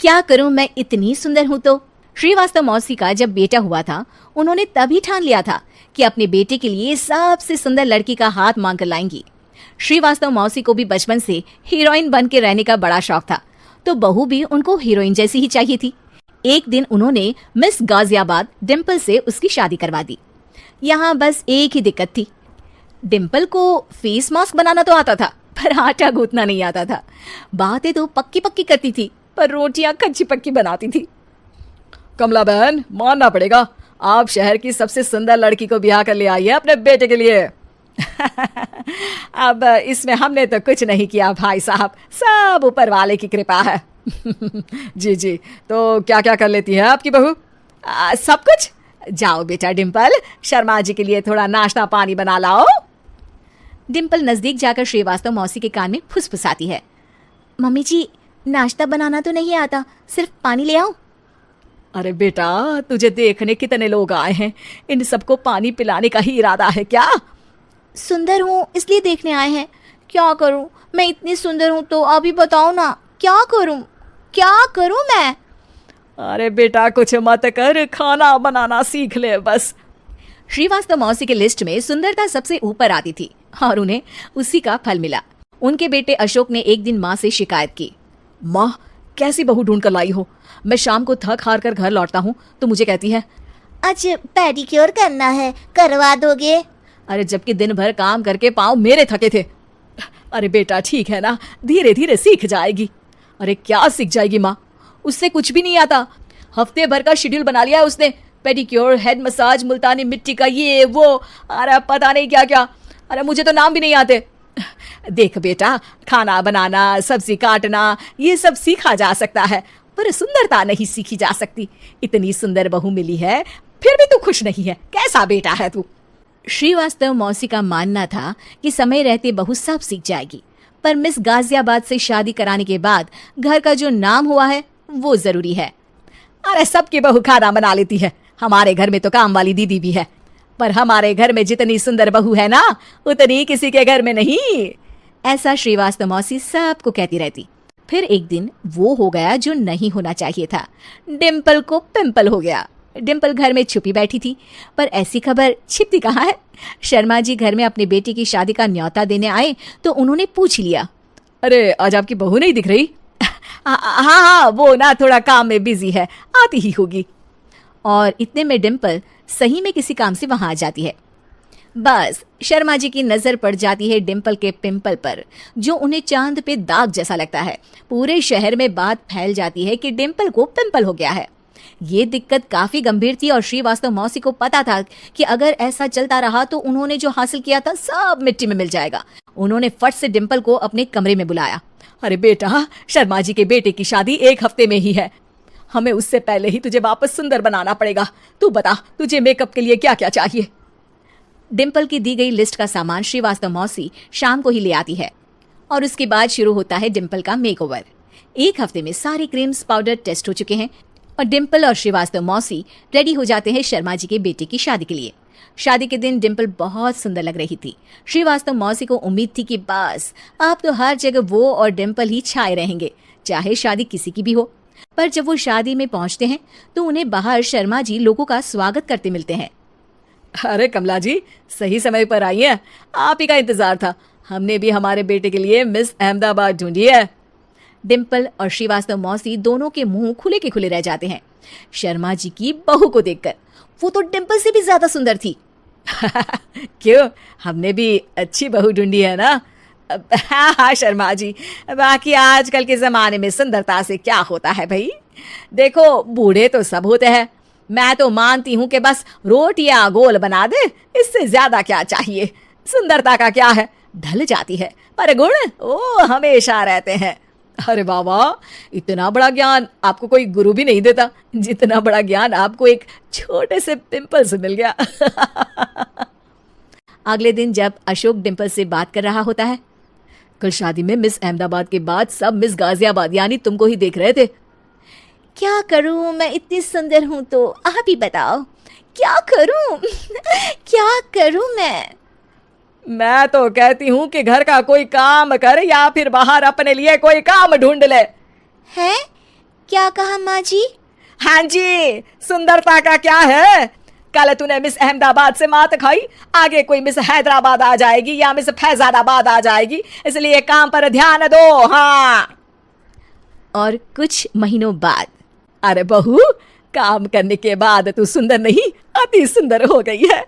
क्या करूं, मैं इतनी सुंदर हूं तो। श्रीवास्तव मौसी का जब बेटा हुआ था, उन्होंने तभी ठान लिया था कि अपने बेटे के लिए सबसे सुंदर लड़की का हाथ मांग कर लाएंगी। श्रीवास्तव मौसी को भी बचपन से हीरोइन बन के रहने का बड़ा शौक था, तो बहू भी उनको हीरोइन जैसी ही चाहिए थी। एक दिन उन्होंने मिस गाजियाबाद डिम्पल से उसकी शादी करवा दी। यहाँ बस एक ही दिक्कत थी, डिम्पल को फेस मास्क बनाना तो आता था, पर आटा गूंथना नहीं आता था। बातें तो पक्की पक्की करती थी, पर रोटियां कच्ची पक्की बनाती थी। कमला बहन, मानना पड़ेगा, आप शहर की सबसे सुंदर लड़की को ब्याह कर ले आई है अपने बेटे के लिए। अब इसमें हमने तो कुछ नहीं किया भाई साहब, सब ऊपर वाले की कृपा है। जी जी, तो क्या क्या कर लेती है आपकी बहू? सब कुछ। जाओ बेटा डिम्पल, शर्मा जी के लिए थोड़ा नाश्ता पानी बना लाओ। डिम्पल नजदीक जाकर श्रीवास्तव मौसी के कान में फुसफुसाती है। मम्मी जी, नाश्ता बनाना तो नहीं आता, सिर्फ पानी ले आओ। अरे बेटा, तुझे देखने कितने लोग आए हैं, इन सबको पानी पिलाने का ही इरादा है क्या? सुंदर हूँ इसलिए देखने आए हैं। क्या करूँ, मैं इतनी सुंदर हूँ तो अभी बताओ ना, क्या करूँ मैं? अरे बेटा, कुछ मत कर, खाना बनाना सीख ले बस। श्रीवास्तव मौसी के लिस्ट में सुंदरता सबसे ऊपर आती थी और उन्हें उसी का फल मिला। उनके बेटे अशोक ने एक दिन माँ से शिकायत की। माँ, कैसी बहू ढूंढ कर लाई हो? मैं शाम को थक हार कर घर लौटता हूँ तो मुझे कहती है, आज पेडिक्योर करना है, करवा दोगे? अरे जबकि दिन भर काम करके पाँव मेरे थके थे। अरे बेटा ठीक है ना, धीरे धीरे सीख जाएगी। अरे क्या सीख जाएगी माँ, उससे कुछ भी नहीं आता। हफ्ते भर का शेड्यूल बना लिया है उसने, पेडिक्योर, हेड मसाज, मुल्तानी मिट्टी का ये वो, अरे पता नहीं क्या क्या। अरे मुझे तो नाम भी नहीं आते। देख बेटा, खाना बनाना, सब्जी काटना, ये सब सीखा जा सकता है, पर सुंदरता नहीं सीखी जा सकती। इतनी सुंदर बहू मिली है, फिर भी तू खुश नहीं है, कैसा बेटा है तू? श्रीवास्तव मौसी का मानना था कि समय रहते बहू सब सीख जाएगी, पर मिस गाजियाबाद से शादी कराने के बाद घर का जो नाम हुआ है वो जरूरी है। अरे सबकी बहू खाना बना लेती है, हमारे घर में तो काम वाली दीदी भी है, पर हमारे घर में जितनी सुंदर बहू है ना, उतनी किसी के घर में नहीं। ऐसा श्रीवास्तव मौसी सबको कहती रहती। फिर एक दिन वो हो गया जो नहीं होना चाहिए था, डिम्पल को पिंपल हो गया। डिम्पल घर में छुपी बैठी थी, पर ऐसी खबर छिपती कहाँ है। शर्मा जी घर में अपने बेटे की शादी का न्योता देने आए तो उन्होंने पूछ लिया, अरे आज आपकी बहू नहीं दिख रही? हाँ, वो ना थोड़ा काम में बिजी है, आती ही होगी। और इतने में डिम्पल सही में किसी काम से वहां आ जाती है। बस शर्मा जी की नजर पड़ जाती है डिम्पल के पिंपल पर, जो उन्हें चांद पे दाग जैसा लगता है। पूरे शहर में बात फैल जाती है कि डिम्पल को पिंपल हो गया है। ये दिक्कत काफी गंभीर थी और श्रीवास्तव मौसी को पता था कि अगर ऐसा चलता रहा तो उन्होंने जो हासिल किया था सब मिट्टी में मिल जाएगा। उन्होंने फट से डिम्पल को अपने कमरे में बुलाया। अरे बेटा, शर्मा जी के बेटे की शादी एक हफ्ते में ही है, हमें उससे पहले ही तुझे वापस सुंदर बनाना पड़ेगा। तू बता, तुझे मेकअप के लिए क्या क्या चाहिए? डिम्पल की दी गई लिस्ट का सामान श्रीवास्तव मौसी शाम को ही ले आती है और उसके बाद शुरू होता है डिम्पल का मेकओवर। एक हफ्ते में सारे क्रीम्स पाउडर टेस्ट हो चुके हैं और डिम्पल और श्रीवास्तव मौसी रेडी हो जाते हैं शर्मा जी के बेटे की शादी के लिए। शादी के दिन डिम्पल बहुत सुंदर लग रही थी। श्रीवास्तव मौसी को उम्मीद थी कि बस अब तो हर जगह वो और डिम्पल ही छाए रहेंगे, चाहे शादी किसी की भी हो। पर जब वो शादी में पहुंचते हैं तो उन्हें बाहर शर्मा जी लोगों का स्वागत करते मिलते हैं। अरे कमला जी, सही समय पर आई है, आप ही का इंतजार था। हमने भी हमारे बेटे के लिए मिस अहमदाबाद ढूंढी है। डिम्पल और श्रीवास्तव मौसी दोनों के मुंह खुले के खुले रह जाते हैं शर्मा जी की बहू को देखकर। वो तो डिम्पल से भी ज्यादा सुंदर थी। क्यों, हमने भी अच्छी बहू ढूंढी है ना? हाँ शर्मा जी, बाकी आजकल के जमाने में सुंदरता से क्या होता है भाई। देखो, बूढ़े तो सब होते हैं, मैं तो मानती हूँ कि बस रोटियां गोल बना दे, इससे ज्यादा क्या चाहिए। सुंदरता का क्या है, ढल जाती है, पर गुण वो हमेशा रहते हैं। अरे बाबा, इतना बड़ा ज्ञान आपको कोई गुरु भी नहीं देता जितना बड़ा ज्ञान आपको एक छोटे से पिंपल से मिल गया। अगले दिन जब अशोक डिम्पल से बात कर रहा होता है, कल शादी में मिस अहमदाबाद के बाद सब मिस गाजियाबाद यानी तुमको ही देख रहे थे। क्या करूं, मैं इतनी सुंदर हूं तो आप ही बताओ, क्या करूं? क्या करूं मैं तो कहती हूँ कि घर का कोई काम कर या फिर बाहर अपने लिए कोई काम ढूंढ ले। है? क्या कहा माँ जी? हाँ जी, सुंदरता का क्या है? कल तूने मिस अहमदाबाद से मात खाई, आगे कोई मिस हैदराबाद आ जाएगी या मिस फैजादाबाद आ जाएगी, इसलिए काम पर ध्यान दो। हाँ। और कुछ महीनों बाद, अरे बहू, काम करने के बाद तू सुंदर नहीं, अति सुंदर हो गई है।